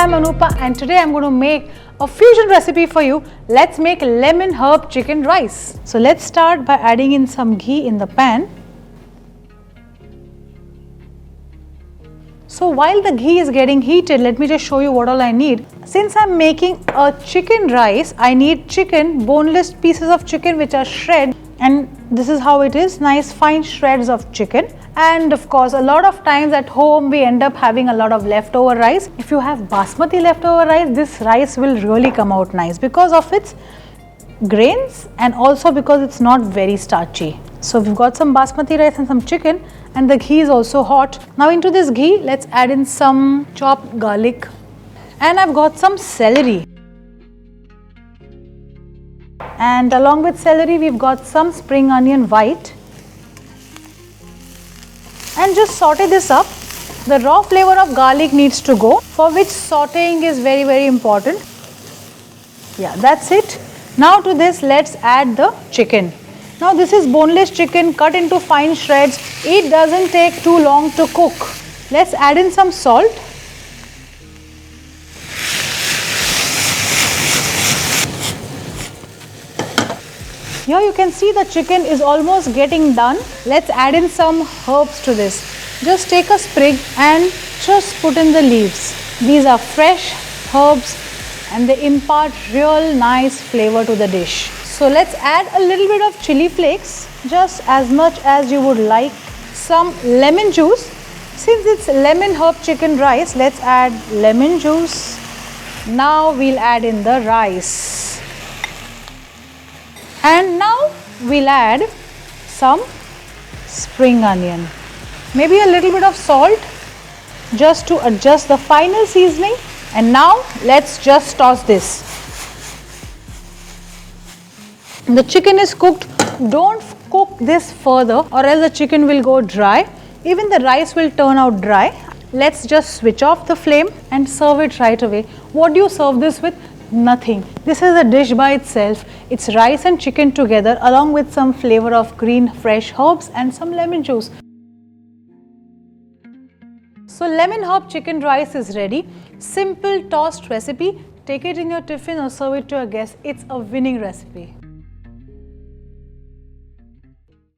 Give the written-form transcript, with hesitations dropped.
I'm Anupa and today I'm going to make a fusion recipe for you. Let's make lemon herb chicken rice. So let's start by adding in some ghee in the pan. So while the ghee is getting heated, let me just show you what all I need. Since I'm making a chicken rice, I need chicken, boneless pieces of chicken which are shredded, and this is how it is, nice fine shreds of chicken. And of course, a lot of times at home we end up having a lot of leftover rice. If you have basmati leftover rice, this rice will really come out nice because of its grains and also because it's not very starchy. So we've got some basmati rice and some chicken, and the ghee is also hot. Now into this ghee, let's add in some chopped garlic, and I've got some celery. And along with celery, we've got some spring onion white. And just saute this up. The raw flavor of garlic needs to go, for which sauteing is very important. Yeah, that's it. Now to this, let's add the chicken. Now this is boneless chicken cut into fine shreds. It doesn't take too long to cook. Let's add in some salt. Here you can see the chicken is almost getting done. Let's add in some herbs to this. Just take a sprig and just put in the leaves. These are fresh herbs and they impart real nice flavor to the dish. So let's add a little bit of chili flakes, just as much as you would like. Some lemon juice. Since it's lemon herb chicken rice, let's add lemon juice. Now we'll add in the rice. And now we'll add some spring onion. Maybe a little bit of salt just to adjust the final seasoning. And now let's just toss this. The chicken is cooked. Don't cook this further or else the chicken will go dry. Even the rice will turn out dry. Let's just switch off the flame and serve it right away. What do you serve this with? Nothing. This is a dish by itself. It's rice and chicken together along with some flavor of green fresh herbs and some lemon juice. So lemon herb chicken rice is ready. Simple tossed recipe. Take it in your tiffin or serve it to a guest. It's a winning recipe.